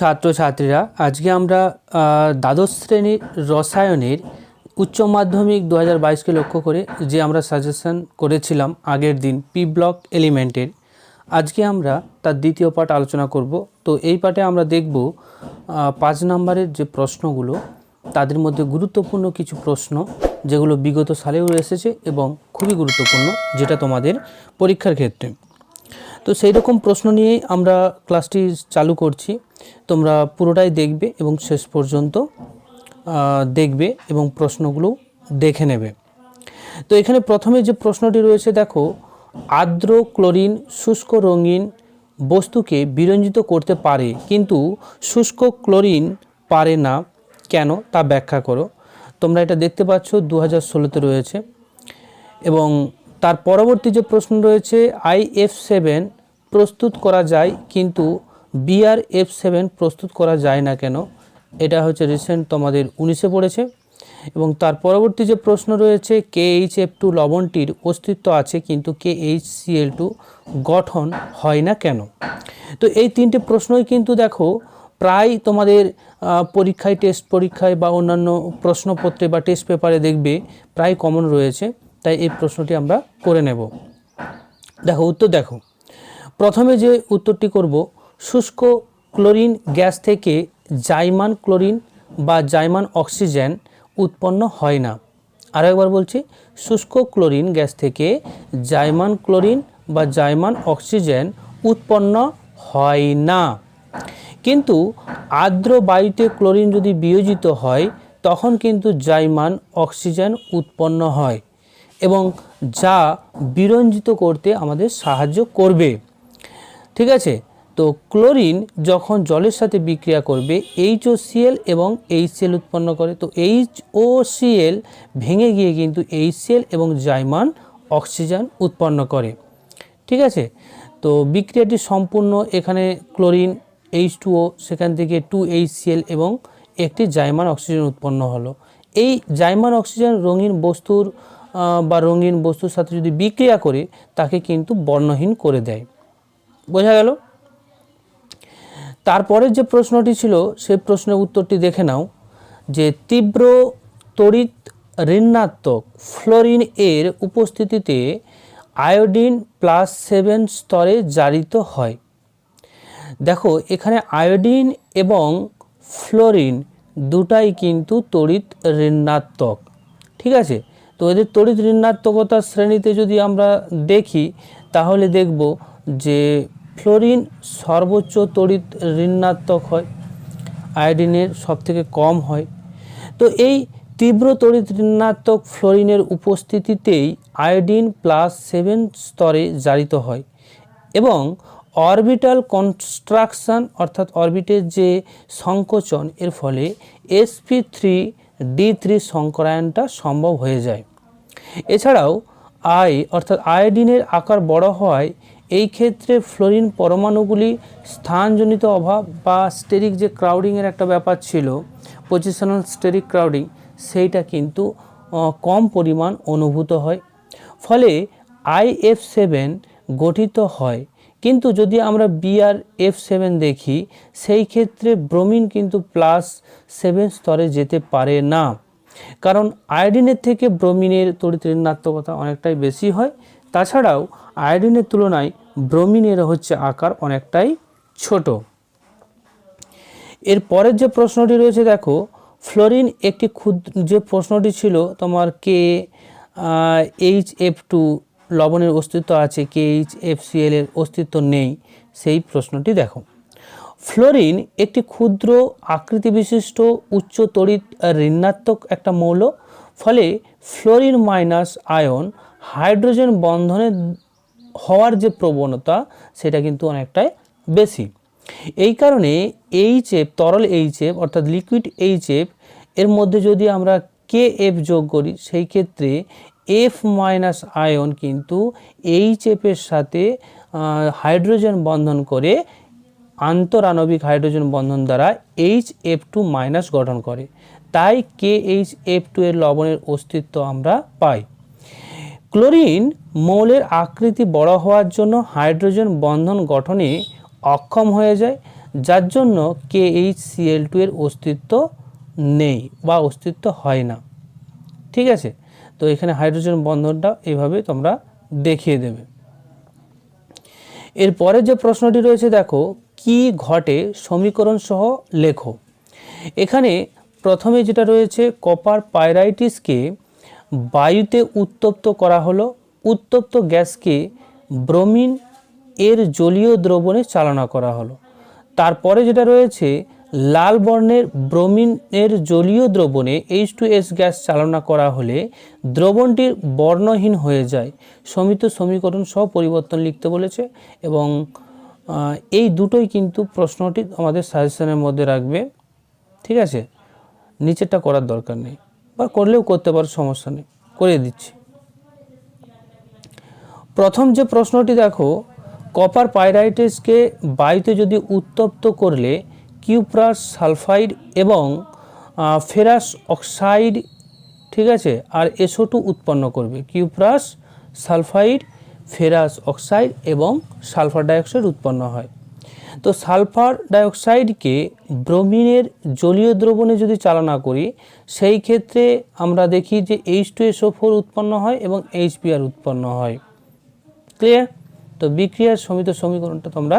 ছাত্রছাত্রীরা আজকে আমরা দ্বাদশ শ্রেণীর রসায়নের উচ্চ মাধ্যমিক 2022কে লক্ষ্য করে যে আমরা সাজেশন করেছিলাম আগের দিন পি ব্লক এলিমেন্টের, আজকে আমরা তার দ্বিতীয় পাঠ আলোচনা করব। তো এই পাঠে আমরা দেখব 5 নম্বরের যে প্রশ্নগুলো, তাদের মধ্যে গুরুত্বপূর্ণ কিছু প্রশ্ন যেগুলো বিগত সালেও এসেছে এবং খুবই গুরুত্বপূর্ণ, যেটা তোমাদের পরীক্ষার ক্ষেত্রে। তো সেই রকম প্রশ্ন নিয়েই আমরা ক্লাসটি চালু করছি। তোমরা পুরোটাই দেখবে এবং শেষ পর্যন্ত দেখবে এবং প্রশ্নগুলো দেখে নেবে। তো এখানে প্রথমে যে প্রশ্নটি রয়েছে দেখো, আর্দ্র ক্লোরিন শুষ্ক রঙিন বস্তুকে বিরঞ্জিত করতে পারে কিন্তু শুষ্ক ক্লোরিন পারে না, কেন তা ব্যাখ্যা করো। তোমরা এটা দেখতে পাচ্ছ 2016তে রয়েছে। এবং তার পরবর্তী যে প্রশ্ন রয়েছে, IF7 প্রস্তুত করা যায় কিন্তু BRF7 প্রস্তুত করা যায় না কেন, এটা হচ্ছে রিসেন্ট তোমাদের 19-এ পড়েছে। এবং তার পরবর্তী যে প্রশ্ন রয়েছে, KHF2 লবণটির অস্তিত্ব আছে কিন্তু KHCl2 গঠন হয় না কেন। তো এই তিনটে প্রশ্নই কিন্তু দেখো প্রায় তোমাদের পরীক্ষায়, টেস্ট পরীক্ষায় বা অন্যান্য প্রশ্নপত্রে বা টেস্ট পেপারে দেখবে প্রায় কমন রয়েছে, তাই এই প্রশ্নটি আমরা করে নেব। দেখো উত্তর, দেখো প্রথমে যে উত্তরটি করব, শুষ্ক ক্লোরিন গ্যাস থেকে জাইমান ক্লোরিন বা জাইমান অক্সিজেন উৎপন্ন হয় না। আরও একবার বলছি, শুষ্ক ক্লোরিন গ্যাস থেকে জাইমান ক্লোরিন বা জাইমান অক্সিজেন উৎপন্ন হয় না, কিন্তু আর্দ্র বায়ুতে ক্লোরিন যদি বিয়োজিত হয় তখন কিন্তু জাইমান অক্সিজেন উৎপন্ন হয় এবং যা বিরঞ্জিত করতে আমাদের সাহায্য করবে। ঠিক আছে, তো ক্লোরিন যখন জলের সাথে বিক্রিয়া করবে HOCl এবং HCl উৎপন্ন করে, তো HOCl ভেঙে গিয়ে কিন্তু HCl এবং জাইমান অক্সিজেন উৎপন্ন করে। ঠিক আছে, তো বিক্রিয়াটি সম্পূর্ণ, এখানে ক্লোরিন H2O, সেখান থেকে 2HCl এবং একটি জাইমান অক্সিজেন উৎপন্ন হলো। এই জাইমান অক্সিজেন রঙিন বস্তুর বা রঙিন বস্তুর সাথে যদি বিক্রিয়া করে তাকে কিন্তু বর্ণহীন করে দেয়। বোঝা গেল? তারপরের যে প্রশ্নটি ছিল সেই প্রশ্নের উত্তরটি দেখে নাও, যে তীব্র তড়িৎ ঋণাত্মক ফ্লোরিন এর উপস্থিতিতে আয়োডিন +7 স্তরে জারিত হয়। দেখো এখানে আয়োডিন এবং ফ্লোরিন দুটাই কিন্তু তড়িৎ ঋণাত্মক। ঠিক আছে, তো এদের তড়িৎ ঋণাত্মকতার শ্রেণীতে যদি আমরা দেখি তাহলে দেখব যে ফ্লোরিন সর্বোচ্চ তড়িৎ ঋণাত্মক হয়, আয়োডিনের সবথেকে কম হয়। তো এই তীব্র তড়িৎ ঋণাত্মক ফ্লোরিনের উপস্থিতিতেই আয়োডিন +7 স্তরে জারিত হয় এবং অরবিটাল কনস্ট্রাকশন অর্থাৎ অরবিটের যে সংকোচন, এর ফলে sp3d3 সংকরায়নটা সম্ভব হয়ে যায়। এছাড়াও অর্থাৎ আয়োডিনের আকার বড় হওয়ায় এই ক্ষেত্রে ফ্লোরিন পরমাণুগুলি স্থানজনিত অভাব বা স্টেরিক যে ক্রাউডিংয়ের একটা ব্যাপার ছিল, পজিশনাল স্টেরিক ক্রাউডিং, সেইটা কিন্তু কম পরিমাণ অনুভূত হয়, ফলে IF7 গঠিত হয়। কিন্তু যদি আমরা BRF7 দেখি সেই ক্ষেত্রে ব্রোমিন কিন্তু +7 স্তরে যেতে পারে না, কারণ আয়োডিনের থেকে ব্রোমিনের তড়িৎ ঋণাত্মকতা অনেকটাই বেশি হয়। তাছাড়াও আয়োডিনের তুলনায় ব্রোমিনের হচ্ছে আকার অনেকটাই ছোট। এর পরের যে প্রশ্নটি রয়েছে দেখো, ফ্লোরিন একটি যে প্রশ্নটি ছিল তোমার KHF2 লবণের অস্তিত্ব আছে, KHFCl এর অস্তিত্ব নেই, সেই প্রশ্নটি দেখো। ফ্লোরিন একটি ক্ষুদ্র আকৃতি বিশিষ্ট উচ্চ তড়িৎ ঋণাত্মক একটা মৌল, ফলে ফ্লোরিন মাইনাস আয়ন হাইড্রোজেন বন্ধনে হওয়ার যে প্রবণতা সেটা কিন্তু অনেকটাই বেশি। এই কারণে HF, তরল HF অর্থাৎ লিকুইড HF এর মধ্যে যদি আমরা KF যোগ করি সেই ক্ষেত্রে F মাইনাস আয়ন কিন্তু HF এর সাথে হাইড্রোজেন বন্ধন করে আন্তরাণবিক হাইড্রোজেন বন্ধন দ্বারা HF2 মাইনাস গঠন করে, তাই KHF2 এর লবণের অস্তিত্ব আমরা পাই। ক্লোরিন মৌলের আকৃতি বড় হওয়ার জন্য হাইড্রোজেন বন্ধন গঠনে অক্ষম হয়ে যায়, যার জন্য KHCl2 এর অস্তিত্ব নেই বা অস্তিত্ব হয় না। ঠিক আছে, তো এখানে হাইড্রোজেন বন্ধনটা এইভাবে তোমরা দেখিয়ে দেবে। এরপরে যে প্রশ্নটি রয়েছে দেখো, কি ঘটে সমীকরণ সহ লেখো। এখানে প্রথমে যেটা রয়েছে, কপার পাইরাইটিসকে বায়ুতে উত্তপ্ত করা হলো, উত্তপ্ত গ্যাসকে ব্রোমিন এর জলীয় দ্রবণে চালনা করা হলো। তারপরে যেটা রয়েছে, লাল বর্ণের ব্রোমিন এর জলীয় দ্রবণে H2S গ্যাস চালনা করা হলে দ্রবণটির বর্ণহীন হয়ে যায়। সমিত সমীকরণ সহ পরিবর্তন লিখতে বলেছে এবং এই দুটোই কিন্তু প্রশ্নটি আমাদের সাজেশনের মধ্যে রাখবে। ঠিক আছে, নিচেরটা করার দরকার নেই, বা করলেও করতে পারো, সমস্যা নেই, করে দিচ্ছি। প্রথম যে প্রশ্নটি দেখো, কপার পাইরাইটিসকে বায়ুতে যদি উত্তপ্ত করলে কিউপ্রাস সালফাইড এবং ফেরাস অক্সাইড, ঠিক আছে, আর SO2 উৎপন্ন করবে। কিউপ্রাস সালফাইড, ফেরাস অক্সাইড এবং সালফার ডাইঅক্সাইড উৎপন্ন হয়। তো সালফার ডাইঅক্সাইডকে ব্রোমিনের জলীয় দ্রবণে যদি চালনা করি, সেই ক্ষেত্রে আমরা দেখি যে H2SO4 উৎপন্ন হয় এবং HBr উৎপন্ন হয়। ক্লিয়ার? তো বিক্রিয়ার সমিত সমীকরণটা তোমরা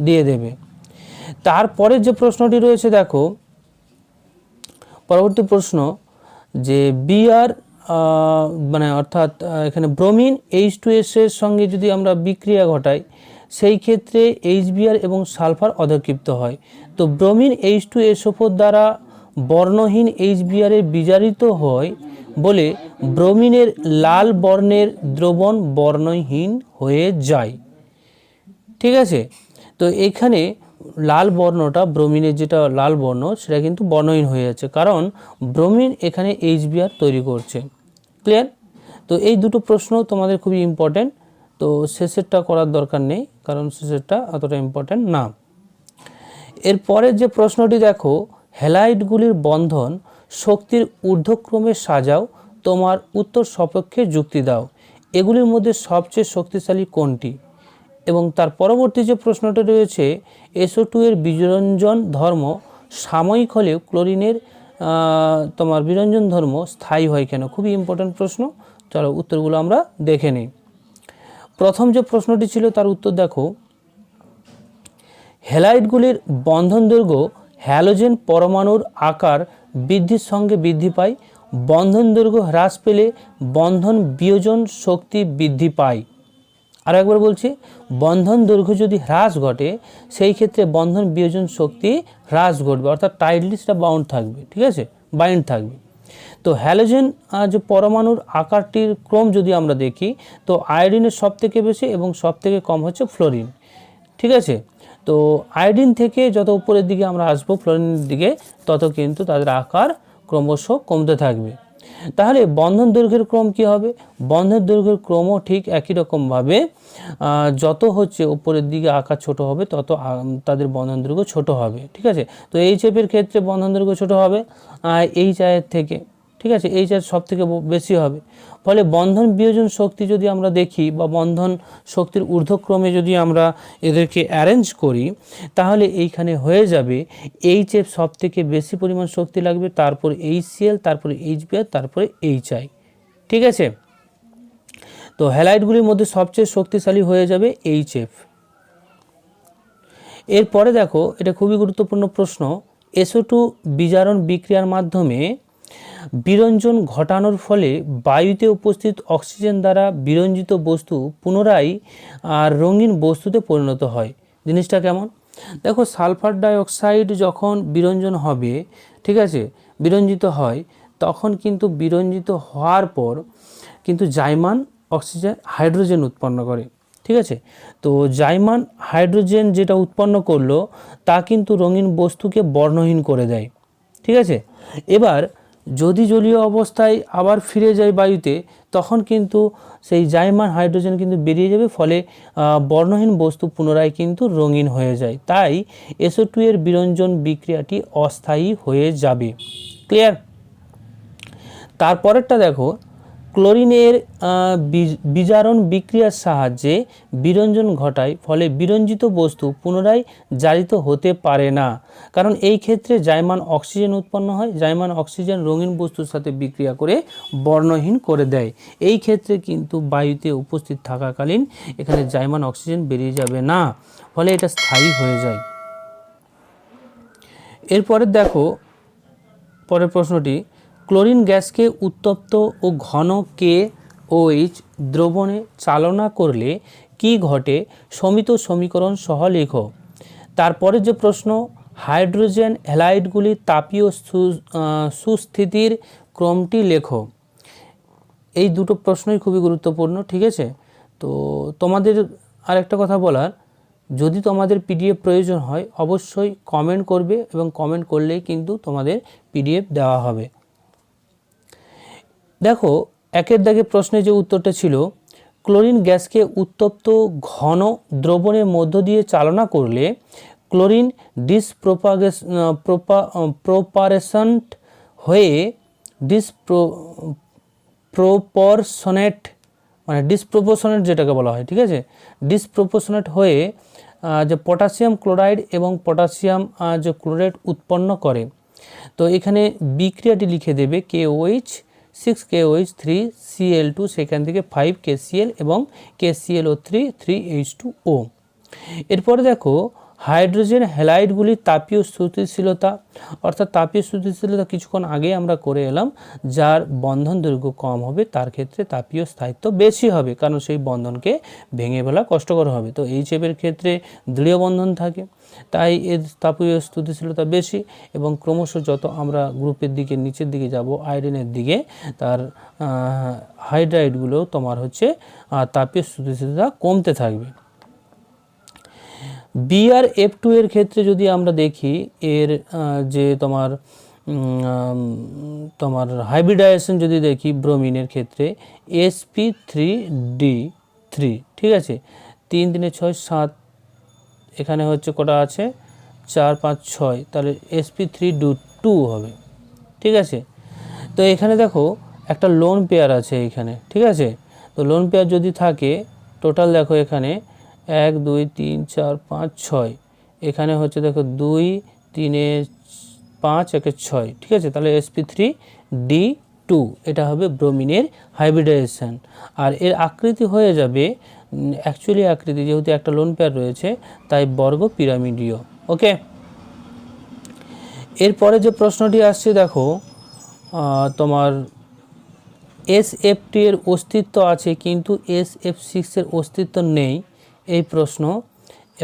দিয়ে দেবে। তারপরে যে প্রশ্নটি রয়েছে দেখো, পরবর্তী প্রশ্ন যে Br মানে অর্থাৎ এখানে ব্রোমিন H2S এর সঙ্গে যদি আমরা বিক্রিয়া ঘটাই, সেই ক্ষেত্রে HBr এবং সালফার অধক্ষিপ্ত হয়। তো ব্রোমিন H2SO4 দ্বারা বর্ণহীন HBr এর বিজারিত হয় বলে ব্রোমিনের লাল বর্ণের দ্রবণ বর্ণহীন হয়ে যায়। ঠিক আছে, তো এখানে লাল বর্ণটা, ব্রোমিনের যেটা লাল বর্ণ, সেটা কিন্তু বর্ণহীন হয়ে যাচ্ছে, কারণ ব্রোমিন এখানে HBr তৈরি করছে। ক্লিয়ার? তো এই দুটো প্রশ্ন তোমাদের খুবই ইম্পর্টেন্ট। তো শেষেরটা করার দরকার নেই, কারণ শেষেরটা অতটা ইম্পর্টেন্ট না। এরপরের যে প্রশ্নটি দেখো, হ্যালাইডগুলির বন্ধন শক্তির ঊর্ধ্বক্রমে সাজাও, তোমার উত্তর সপক্ষে যুক্তি দাও। এগুলির মধ্যে সবচেয়ে শক্তিশালী কোনটি? এবং তার পরবর্তী যে প্রশ্নটি রয়েছে, SO2 এর বিরঞ্জন ধর্ম সাময়িক হলেও ক্লোরিনের তোমার বিরঞ্জন ধর্ম স্থায়ী হয় কেন? খুবই ইম্পর্টেন্ট প্রশ্ন। চলো উত্তরগুলো আমরা দেখে নিই। প্রথম যে প্রশ্নটি ছিল তার উত্তর দেখো, হ্যালাইডগুলির বন্ধন দৈর্ঘ্য হ্যালোজেন পরমাণুর আকার বৃদ্ধির সঙ্গে বৃদ্ধি পায়। বন্ধন দৈর্ঘ্য হ্রাস পেলে বন্ধন বিয়োজন শক্তি বৃদ্ধি পায়। আর একবার বলছি, বন্ধন দৈর্ঘ্য যদি হ্রাস ঘটে, সেই ক্ষেত্রে বন্ধন বিয়োজন শক্তি হ্রাস ঘটবে, অর্থাৎ টাইটলি সেটা বাউন্ড থাকবে। ঠিক আছে, বাইন্ড থাকবে। তো হ্যালোজেন যে পরমাণুর আকারটির ক্রম যদি আমরা দেখি, তো আয়োডিনের সব থেকে বেশি এবং সব থেকে কম হচ্ছে ফ্লোরিন। ঠিক আছে, তো আয়োডিন থেকে যত উপরের দিকে আমরা আসবো ফ্লোরিনের দিকে, তত কিন্তু তাদের আকার ক্রমশ কমতে থাকবে। তাহলে বন্ধন দৈর্ঘ্যের ক্রম কি হবে? বন্ধন দৈর্ঘ্যের ক্রমও ঠিক একই রকমভাবে, যত হচ্ছে উপরের দিকে আকার ছোট হবে, তত তাদের বন্ধন দৈর্ঘ্য ছোট হবে। ঠিক আছে, তো HF এর ক্ষেত্রে বন্ধন দৈর্ঘ্য ছোট হবে HI এর থেকে। ঠিক আছে, HR সব থেকে বেশি হবে। ফলে বন্ধন বিয়োজন শক্তি যদি আমরা দেখি, বা বন্ধন শক্তির ঊর্ধ্বক্রমে যদি আমরা এদেরকে অ্যারেঞ্জ করি, তাহলে এইখানে হয়ে যাবে HF সব থেকে বেশি পরিমাণ শক্তি লাগবে, তারপর HCl, তারপরে HBr, তারপরে HI। ঠিক আছে, তো হ্যালাইডগুলির মধ্যে সবচেয়ে শক্তিশালী হয়ে যাবে HF। এরপরে দেখো, এটা খুবই গুরুত্বপূর্ণ প্রশ্ন, SO2 বিজারণ বিক্রিয়ার মাধ্যমে বিরঞ্জন ঘটানোর ফলে বায়ুতে উপস্থিত অক্সিজেন দ্বারা বিরঞ্জিত বস্তু পুনরায় রঙিন বস্তুতে পরিণত হয়। জিনিসটা কেমন? দেখো, সালফার ডাইঅক্সাইড যখন বিরঞ্জন হবে, ঠিক আছে, বিরঞ্জিত হয়, তখন কিন্তু বিরঞ্জিত হওয়ার পর কিন্তু জাইমান অক্সিজেন হাইড্রোজেন উৎপন্ন করে। ঠিক আছে, তো জাইমান হাইড্রোজেন যেটা উৎপন্ন করলো, তা কিন্তু রঙিন বস্তুকে বর্ণহীন করে দেয়। ঠিক আছে, এবার যদি জলীয় অবস্থায় আবার ফিরে যায় বায়ুতে, তখন কিন্তু সেই জাইমান হাইড্রোজেন কিন্তু বেরিয়ে যাবে, ফলে বর্ণহীন বস্তু পুনরায় কিন্তু রঙিন হয়ে যায়। তাই SO2 এর বিরঞ্জন বিক্রিয়াটি অস্থায়ী হয়ে যাবে। ক্লিয়ার? তারপরেরটা দেখো, ক্লোরিনের বিজারণ বিক্রিয়ার সাহায্যে বিরঞ্জন ঘটায়, ফলে বিরঞ্জিত বস্তু পুনরায় জারিত হতে পারে না। কারণ এই ক্ষেত্রে জায়মান অক্সিজেন উৎপন্ন হয়, জায়মান অক্সিজেন রঙিন বস্তুর সাথে বিক্রিয়া করে বর্ণহীন করে দেয়। এই ক্ষেত্রে কিন্তু বায়ুতে উপস্থিত থাকাকালীন এখানে জায়মান অক্সিজেন বেরিয়ে যাবে না, ফলে এটা স্থায়ী হয়ে যায়। এরপরে দেখো পরের প্রশ্নটি, ক্লোরিন গ্যাসকে উত্তপ্ত ও ঘন KOH দ্রবণে চালনা করলে কি ঘটে সমিত সমীকরণ সহ লেখো। তারপরে যে প্রশ্ন, হাইড্রোজেন হ্যালাইডগুলির তাপীয় সুস্থিতির ক্রমটি লেখো। এই দুটো প্রশ্নই খুবই গুরুত্বপূর্ণ, ঠিক আছে। তো তোমাদের আরেকটা কথা বলার, যদি তোমাদের পিডিএফ প্রয়োজন হয় অবশ্যই কমেন্ট করবে, এবং কমেন্ট করলেই কিন্তু তোমাদের পিডিএফ দেওয়া হবে। দেখো একের দাগে প্রশ্নে যে উত্তরটা ছিল, ক্লোরিন গ্যাসকে উত্তপ্ত ঘন দ্রবণের মধ্য দিয়ে চালনা করলে ক্লোরিন প্রপারেশনট হয়ে ডিসপ্রপোর্শনেট যেটাকে বলা হয়, ঠিক আছে, ডিসপ্রপোর্শনেট হয়ে যে পটাশিয়াম ক্লোরাইড এবং পটাশিয়াম যে ক্লোরাইড উৎপন্ন করে। তো এখানে বিক্রিয়াটি লিখে দেবে KOH 6KOH 3Cl2, সেখান থেকে 5KCl এবং KClO3 3H2O। এরপরে দেখো হাইড্রোজেন হ্যালাইডগুলির তাপীয় স্থিতিশীলতা, অর্থাৎ তাপীয় স্থিতিশীলতা কিছুক্ষণ আগে আমরা করে এলাম, যার বন্ধন দৈর্ঘ্য কম হবে তার ক্ষেত্রে তাপীয় স্থায়িত্ব বেশি হবে, কারণ সেই বন্ধনকে ভেঙে ফেলা কষ্টকর হবে। তো HF-এর ক্ষেত্রে দৃঢ় বন্ধন থাকে, তাই এর তাপীয় স্থিতিশীলতা বেশি, এবং ক্রমশ যত আমরা গ্রুপের দিকে নিচের দিকে যাব আয়োডিনের দিকে, তার হাইড্রাইডগুলো তোমার হচ্ছে তাপীয় স্থিতিশীলতা কমতে থাকবে। BrF2 এর ক্ষেত্রে যদি আমরা দেখি, এর যে তোমার হাইব্রিডাইজেশন যদি দেখি ব্রোমিনের ক্ষেত্রে sp3d3, ঠিক আছে, 3 3 6 7, এখানে হচ্ছে কটা আছে 4 5 6, তাহলে sp3d2 হবে, ঠিক আছে। তো এখানে দেখো একটা লোন পেয়ার আছে এখানে, ঠিক আছে। তো লোন পেয়ার যদি থাকে, টোটাল দেখো এখানে 1 2 3 4 5 6, এখানে হচ্ছে দেখো 2 3 5 1 6, ঠিক আছে। তাহলে sp3d2 এটা হবে ব্রোমিনের হাইব্রিডাইজেশন। আর এর আকৃতি হয়ে যাবে, অ্যাকচুয়ালি আকৃতি যেহেতু একটা লোন পেয়ার রয়েছে তাই বর্গ পিরামিডীয়, ওকে। এরপরে যে প্রশ্নটি আসছে দেখো, তোমার SF2 এর অস্তিত্ব আছে কিন্তু SF6 এর অস্তিত্ব নেই, এই প্রশ্ন।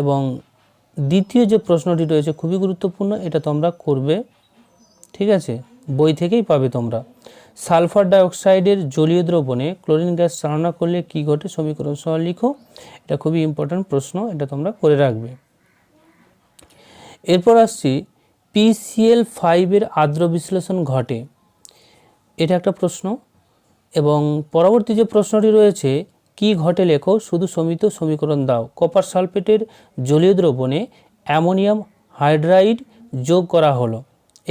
এবং দ্বিতীয় যে প্রশ্নটি রয়েছে খুবই গুরুত্বপূর্ণ, এটা তোমরা করবে, ঠিক আছে, বই থেকেই পাবে তোমরা। সালফার ডাইঅক্সাইডের জলীয় দ্রবণে ক্লোরিন গ্যাস চালনা করলে কি ঘটে সমীকরণ সহ লিখো। এটা খুবই ইম্পর্ট্যান্ট প্রশ্ন, এটা তোমরা করে রাখবে। এরপর আসছি PCl5 এর আর্দ্র বিশ্লেষণ ঘটে, এটা একটা প্রশ্ন। এবং পরবর্তী যে প্রশ্নটি রয়েছে, কি ঘটে লেখো, শুধু সমিত সমীকরণ দাও। কপার সালফেটের জলীয় দ্রবণে অ্যামোনিয়াম হাইড্রাইড যোগ করা হলো,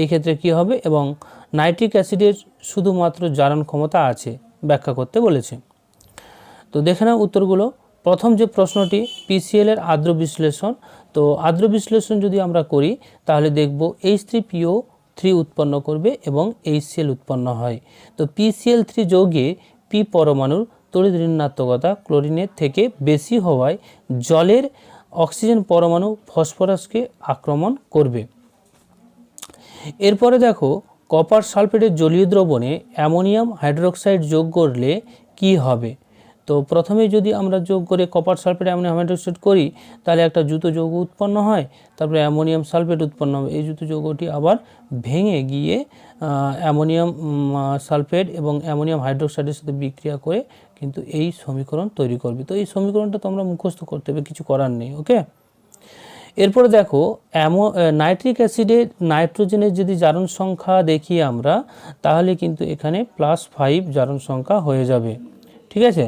এই ক্ষেত্রে কি হবে, এবং নাইট্রিক অ্যাসিডের শুধুমাত্র জারণ ক্ষমতা আছে, ব্যাখ্যা করতে বলেছে। তো দেখে নাও উত্তরগুলো। প্রথম যে প্রশ্নটি PCl এর আর্দ্র বিশ্লেষণ, তো আর্দ্র বিশ্লেষণ যদি আমরা করি তাহলে দেখব H3PO3 উৎপন্ন করবে এবং HCl উৎপন্ন হয়। তো PCl3 যৌগে P পরমাণুর তড়িৎ ঋণাত্মকতা ক্লোরিনের থেকে বেশি হওয়ায় জলের অক্সিজেন পরমাণু ফসফরাসকে আক্রমণ করবে। এরপরে দেখো কপার সালফেটের জলীয় দ্রবণে অ্যামোনিয়াম হাইড্রোক্সাইড যোগ করলে কি হবে। তো প্রথমে যদি আমরা যোগ করে কপার সালফেট অ্যামোনিয়াম হাইড্রোক্সাইড করি তাহলে একটা যৌগ যৌগ উৎপন্ন হয়, তারপরে অ্যামোনিয়াম সালফেট উৎপন্ন হবে। এই যৌগটি আবার ভেঙে গিয়ে অ্যামোনিয়াম সালফেট এবং অ্যামোনিয়াম হাইড্রোক্সাইডের সাথে বিক্রিয়া করে কিন্তু এই সমীকরণ তৈরি করবে। তো এই সমীকরণটা তোমরা মুখস্থ করতে হবে, কিছু করার নেই, ওকে। এরপরে দেখো নাইট্রিক অ্যাসিডের নাইট্রোজেনের যদি জারণ সংখ্যা দেখি আমরা, তাহলে কিন্তু এখানে +5 জারণ সংখ্যা হয়ে যাবে, ঠিক আছে।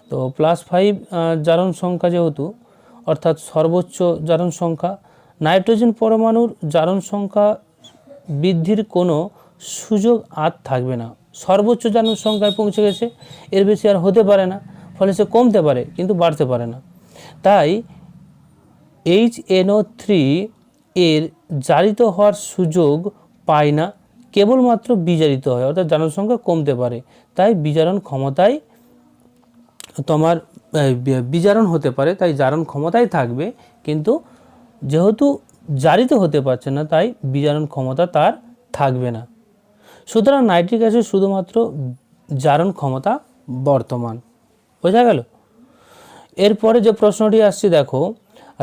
তো +5 জারণ সংখ্যা যেহেতু, অর্থাৎ সর্বোচ্চ জারণ সংখ্যা, নাইট্রোজেন পরমাণুর জারণ সংখ্যা বৃদ্ধির কোনো সুযোগ আর থাকবে না, সর্বোচ্চ জারণ সংখ্যায় পৌঁছে গেছে, এর বেশি আর হতে পারে না, ফলে সে কমতে পারে কিন্তু বাড়তে পারে না। তাই HNO3 এর জারিত হওয়ার সুযোগ পায় না, কেবলমাত্র বিজারিত হয়, অর্থাৎ জারণ সংখ্যা কমতে পারে। তাই বিজারণ ক্ষমতায় তোমার বিজারণ হতে পারে, তাই জারণ ক্ষমতায় থাকবে, কিন্তু যেহেতু জারিত হতে পারছে না তাই বিজারণ ক্ষমতা তার থাকবে না। সুতরাং নাইট্রিক অ্যাসিড শুধুমাত্র জারণ ক্ষমতা বর্তমান। বোঝা গেল? এরপরে যে প্রশ্নটি আসছে দেখো,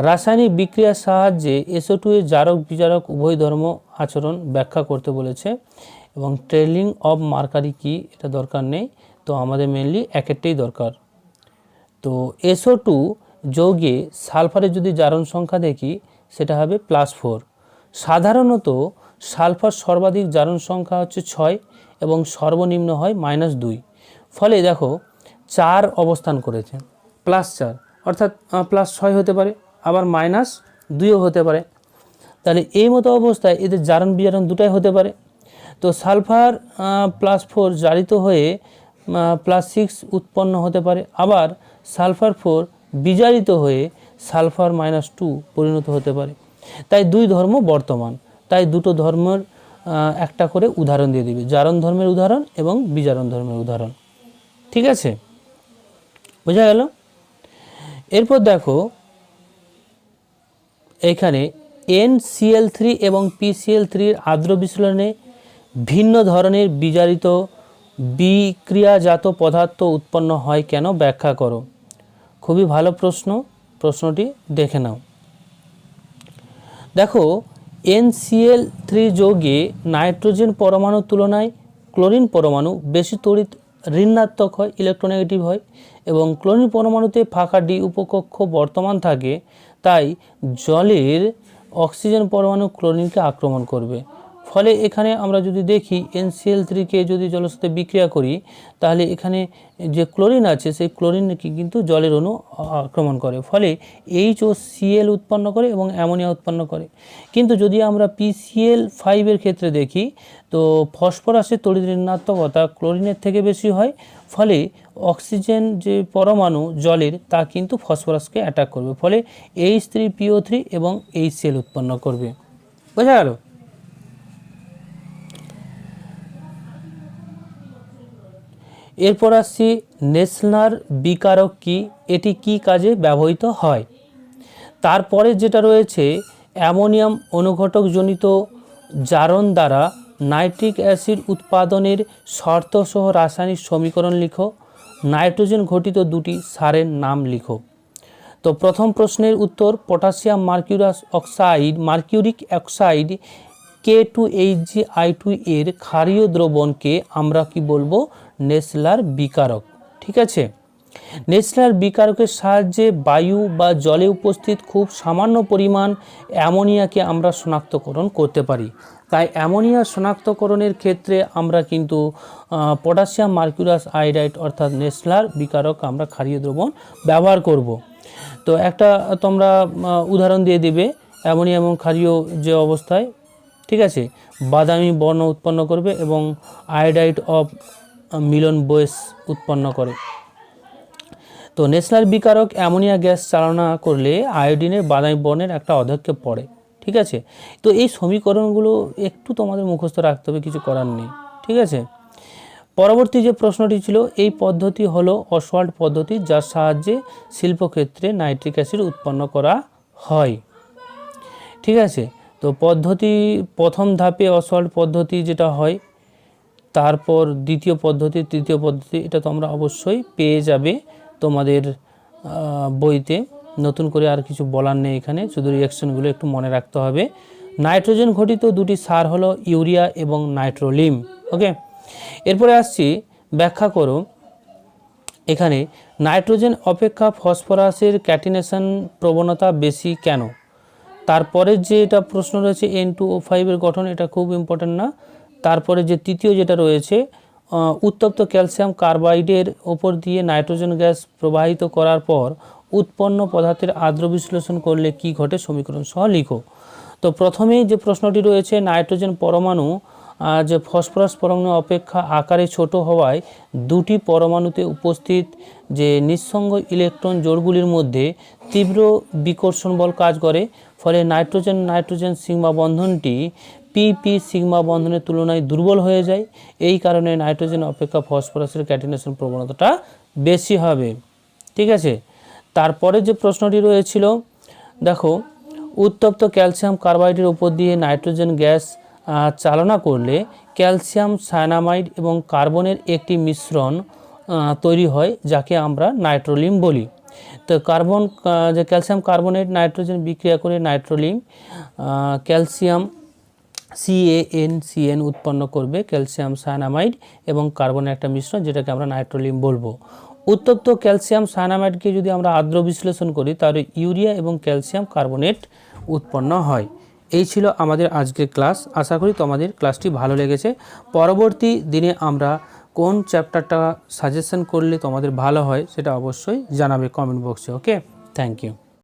রাসায়নিক বিক্রিয়ার সাহায্যে SO2 এর জারক বিজারক উভয় ধর্ম আচরণ ব্যাখ্যা করতে বলেছে, এবং ট্রেলিং অফ মার্কারি কি এটা দরকার নেই, তো আমাদের মেনলি একটাই দরকার। তো SO2 যৌগে সালফারের যদি জারণ সংখ্যা দেখি সেটা হবে +4। সাধারণত সালফার সর্বাধিক জারণ সংখ্যা হচ্ছে 6 এবং সর্বনিম্ন হয় -2। ফলে দেখো 4 অবস্থান করেছে, +4 অর্থাৎ +6 হতে পারে, আবার -2ও হতে পারে। তাহলে এই মতো অবস্থায় এদের জারণ বিজারণ দুটাই হতে পারে। তো সালফার +4 জারিত হয়ে +6 উৎপন্ন হতে পারে, আবার সালফার 4 বিজারিত হয়ে সালফার -2 পরিণত হতে পারে। তাই দুই ধর্ম বর্তমান, তাই দুটো ধর্মের একটা করে উদাহরণ দিয়ে দিবে, জারণ ধর্মের উদাহরণ এবং বিজারণ ধর্মের উদাহরণ। ঠিক আছে, বোঝা গেল? এরপর দেখো এখানে NCl3 এবং PCl3 এর আর্দ্র বিশ্লেষণে ভিন্ন ধরনের বিজারিত বিক্রিয়াজাত পদার্থ উৎপন্ন হয় কেন, ব্যাখ্যা করো। খুবই ভালো প্রশ্ন, প্রশ্নটি দেখে নাও। দেখো NCl3 যৌগে নাইট্রোজেন পরমাণুর তুলনায় ক্লোরিন পরমাণু বেশি তড়িৎ ঋণাত্মক হয়, ইলেকট্রোনেগেটিভ হয়, এবং ক্লোরিন পরমাণুতে ফাঁকা ডি উপকক্ষ বর্তমান থাকে, তাই জলের অক্সিজেন পরমাণু ক্লোরিনকে আক্রমণ করবে। ফলে এখানে আমরা যদি দেখি NCl3কে যদি জলের সাথে বিক্রিয়া করি তাহলে এখানে যে ক্লোরিন আছে সেই ক্লোরিনকে কিন্তু জলের অণু আক্রমণ করে, ফলে HOCl উৎপন্ন করে এবং অ্যামোনিয়া উৎপন্ন করে। কিন্তু যদি আমরা PCl5 এর ক্ষেত্রে দেখি তো ফসফরাসের তড়িৎ ঋণাত্মকতা ক্লোরিনের থেকে বেশি হয়, ফলে অক্সিজেন যে পরমাণু জলের তা কিন্তু ফসফরাসকে অ্যাটাক করবে, ফলে H3PO3 এবং HCl উৎপন্ন করবে। বোঝা গেল? এরপর আসছি নেসলার বিকারক কি, এটি কি কাজে ব্যবহৃত হয়। তারপরে যেটা রয়েছে অ্যামোনিয়াম অনুঘটকজনিত জারণ দ্বারা নাইট্রিক অ্যাসিড উৎপাদনের শর্তসহ রাসায়নিক সমীকরণ লিখো। নাইট্রোজেন ঘটিত দুটি সারের নাম লিখো। তো প্রথম প্রশ্নের উত্তর, পটাশিয়াম মার্কিউরিক অক্সাইড K2HgI2 এর ক্ষারীয় দ্রবণকে আমরা কি বলবো, নেসলার বিকারক। ঠিক আছে, নেসলার বিকারকের সাহায্যে বায়ু বা জলে উপস্থিত খুব সামান্য পরিমাণ অ্যামোনিয়াকে আমরা শনাক্তকরণ করতে পারি। তাই অ্যামোনিয়া শনাক্তকরণের ক্ষেত্রে আমরা কিন্তু পটাশিয়াম মার্কিউরাস আয়োডাইড অর্থাৎ নেসলার বিকারক আমরা ক্ষারীয় দ্রবণ ব্যবহার করব। তো একটা তোমরা উদাহরণ দিয়ে দিবে অ্যামোনিয়া এবং ক্ষারীয় যে অবস্থায়, ঠিক আছে, বাদামি বর্ণ উৎপন্ন করবে এবং আয়োডাইড অফ মিলন বোয়েস উৎপন্ন করে। তো নেসলার বিকারক অ্যামোনিয়া গ্যাস চালনা করলে আয়োডিনের বাদামি বর্ণের একটা অধক্ষেপ পড়ে। ঠিক আছে, তো এই সমীকরণগুলো একটু তোমাদের মুখস্থ রাখতে হবে, কিছু করার নেই। ঠিক আছে, পরবর্তী যে প্রশ্নটি ছিল, এই পদ্ধতি হলো অসওয়াল্ড পদ্ধতি, যার সাহায্যে শিল্পক্ষেত্রে নাইট্রিক অ্যাসিড উৎপন্ন করা হয়। ঠিক আছে, তো পদ্ধতি প্রথম ধাপে অসওয়াল্ড পদ্ধতি যেটা হয়, তারপর দ্বিতীয় পদ্ধতি, তৃতীয় পদ্ধতি, এটা তোমরা অবশ্যই পেয়ে যাবে তোমাদের বইতে। নতুন করে আর কিছু বলার নেই এখানে, শুধু রিঅ্যাকশনগুলো একটু মনে রাখতে হবে। নাইট্রোজেন ঘটিত দুটি সার হলো ইউরিয়া এবং নাইট্রোলিম। ওকে, এরপরে আসছি, ব্যাখ্যা করো এখানে নাইট্রোজেন অপেক্ষা ফসফরাসের ক্যাটিনেশন প্রবণতা বেশি কেন। তারপরে যে এটা প্রশ্ন রয়েছে N2O5 এর গঠন, এটা খুব ইম্পর্টেন্ট না। তারপরে যে তৃতীয় যেটা রয়েছে, উত্তপ্ত ক্যালসিয়াম কার্বাইডের ওপর দিয়ে নাইট্রোজেন গ্যাস প্রবাহিত করার পর উৎপন্ন পদার্থের আর্দ্র বিশ্লেষণ করলে কি ঘটে, সমীকরণ সহ লিখো। তো প্রথমেই যে প্রশ্নটি রয়েছে, নাইট্রোজেন পরমাণু যে ফসফরাস পরমাণু অপেক্ষা আকারে ছোট হওয়ায় দুটি পরমাণুতে উপস্থিত যে নিঃসঙ্গ ইলেকট্রন জোড়গুলির মধ্যে তীব্র বিকর্ষণ বল কাজ করে, ফলে নাইট্রোজেন নাইট্রোজেন সিগমা বন্ধনটি PP সিগমা বন্ধনের তুলনায় দুর্বল হয়ে যায়। এই কারণে নাইট্রোজেন অপেক্ষা ফসফরাসের ক্যাটিনেশন প্রবণতাটা বেশি হবে। ঠিক আছে, তারপরে যে প্রশ্নটি রয়েছিল দেখো, উত্তপ্ত ক্যালসিয়াম কার্বাইডের উপর দিয়ে নাইট্রোজেন গ্যাস চালনা করলে ক্যালসিয়াম সায়ানামাইড এবং কার্বনের একটি মিশ্রণ তৈরি হয়, যাকে আমরা নাইট্রোলিম বলি। তো যে ক্যালসিয়াম কার্বনেট নাইট্রোজেন বিক্রিয়া করে নাইট্রোলিম ক্যালসিয়াম CaNCN উৎপন্ন করবে, ক্যালসিয়াম সায়ানামাইড এবং কার্বনের একটা মিশ্রণ, যেটাকে আমরা নাইট্রোলিম বলবো। উত্তপ্ত ক্যালসিয়াম সায়ানামাইডকে যদি আমরা আর্দ্র বিশ্লেষণ করি তাহলে ইউরিয়া এবং ক্যালসিয়াম কার্বনেট উৎপন্ন হয়। এই ছিল আমাদের আজকের ক্লাস। আশা করি তোমাদের ক্লাসটি ভালো লেগেছে। পরবর্তী দিনে আমরা কোন চ্যাপ্টারটা সাজেশন করলে তোমাদের ভালো হয় সেটা অবশ্যই জানাবে কমেন্ট বক্সে। ওকে, থ্যাংক ইউ।